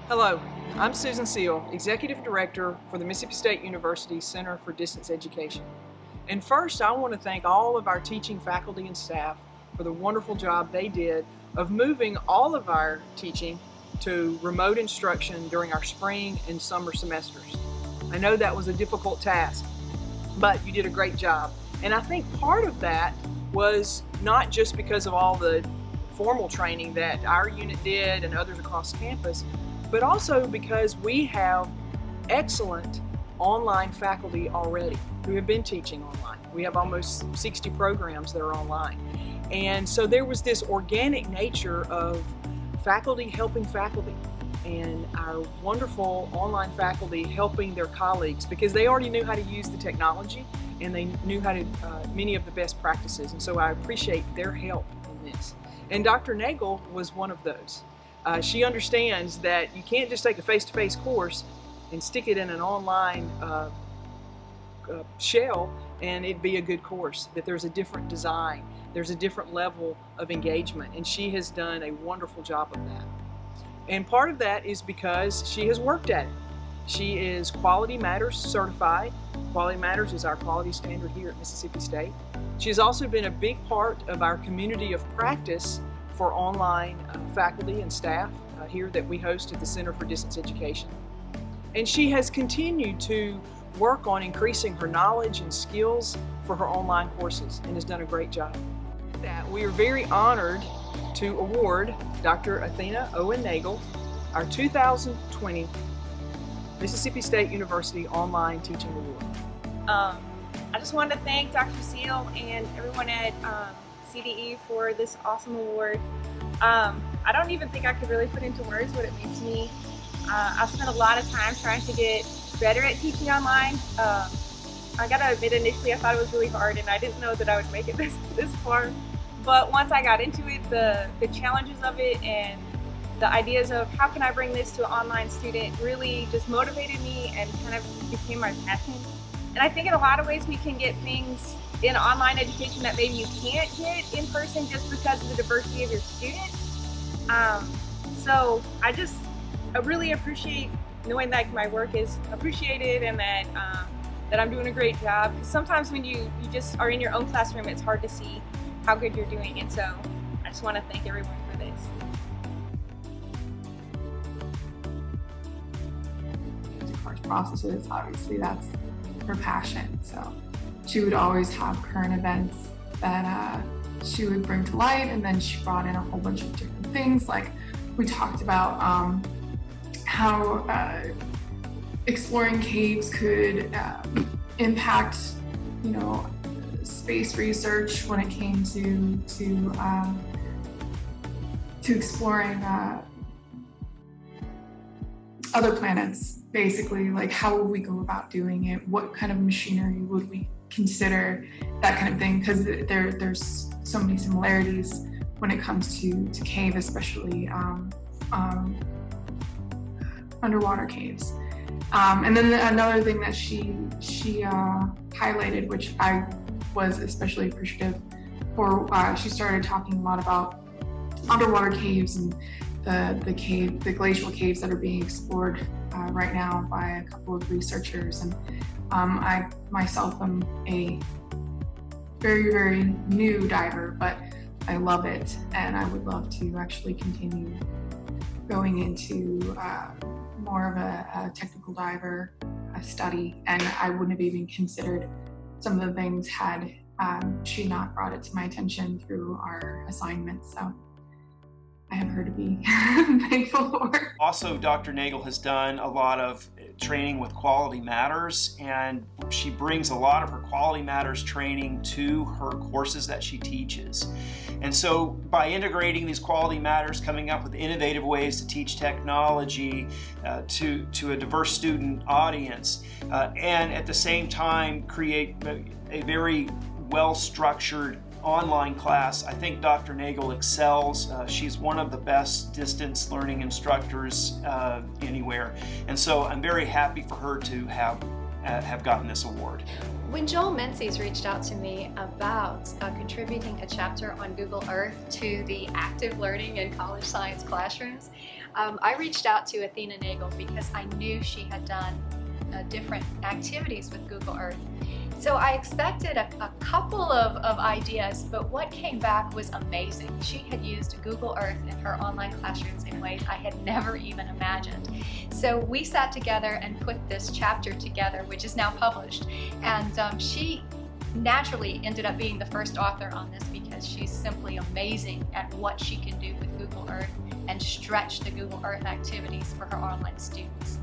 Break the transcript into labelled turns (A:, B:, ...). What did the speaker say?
A: Hello, I'm Susan Seal, Executive Director for the Mississippi State University Center for Distance Education. And first, I want to thank all of our teaching faculty and staff for the wonderful job they did of moving all of our teaching to remote instruction during our spring and summer semesters. I know that was a difficult task, but you did a great job. And I think part of that was not just because of all the formal training that our unit did and others across campus, but also because we have excellent online faculty already who have been teaching online. We have almost 60 programs that are online. And so there was this organic nature of faculty helping faculty and our wonderful online faculty helping their colleagues because they already knew how to use the technology and they knew how to many of the best practices. And so I appreciate their help in this. And Dr. Nagel was one of those. She understands that you can't just take a face-to-face course and stick it in an online shell and it'd be a good course, that there's a different design, there's a different level of engagement, and she has done a wonderful job of that. And part of that is because she has worked at it. She is Quality Matters certified. Quality Matters is our quality standard here at Mississippi State. She has also been a big part of our community of practice for online faculty and staff here that we host at the Center for Distance Education. And she has continued to work on increasing her knowledge and skills for her online courses and has done a great job. We are very honored to award Dr. Athena Owen Nagel our 2020 Mississippi State University Online Teaching Award.
B: I just wanted to thank Dr. Seal and everyone at CDE for this awesome award. I don't even think I could really put into words what it means to me. I've spent a lot of time trying to get better at teaching online. I gotta admit, initially I thought it was really hard and I didn't know that I would make it this far. But once I got into it, the challenges of it and the ideas of how can I bring this to an online student really just motivated me and kind of became my passion. And I think in a lot of ways we can get things in online education that maybe you can't get in person just because of the diversity of your students. So I really appreciate knowing that my work is appreciated and that I'm doing a great job. Sometimes when you just are in your own classroom, it's hard to see how good you're doing. And so I just want to thank everyone for this.
C: Course processes, obviously that's her passion. So she would always have current events that she would bring to light, and then she brought in a whole bunch of different things. Like we talked about how exploring caves could impact, space research when it came to exploring other planets. Basically, like how would we go about doing it? What kind of machinery would we consider? That kind of thing, because there's so many similarities when it comes to cave, especially underwater caves. And then another thing that she highlighted, which I was especially appreciative for, she started talking a lot about underwater caves and the glacial caves that are being explored right now by a couple of researchers. And I myself am a very, very new diver, but I love it, and I would love to actually continue going into more of a technical diver study, and I wouldn't have even considered some of the things had she not brought it to my attention through our assignments. So I have her to be thankful for.
D: Also, Dr. Nagel has done a lot of training with Quality Matters, and she brings a lot of her Quality Matters training to her courses that she teaches. And so by integrating these Quality Matters, coming up with innovative ways to teach technology to a diverse student audience, and at the same time create a very well-structured online class, I think Dr. Nagel excels. She's one of the best distance learning instructors anywhere, and so I'm very happy for her to have gotten this award.
E: When Joel Menzies reached out to me about contributing a chapter on Google Earth to the active learning in college science classrooms, I reached out to Athena Nagel because I knew she had done different activities with Google Earth. So I expected a couple of ideas, but what came back was amazing. She had used Google Earth in her online classrooms in ways I had never even imagined. So we sat together and put this chapter together, which is now published. And she naturally ended up being the first author on this because she's simply amazing at what she can do with Google Earth and stretch the Google Earth activities for her online students.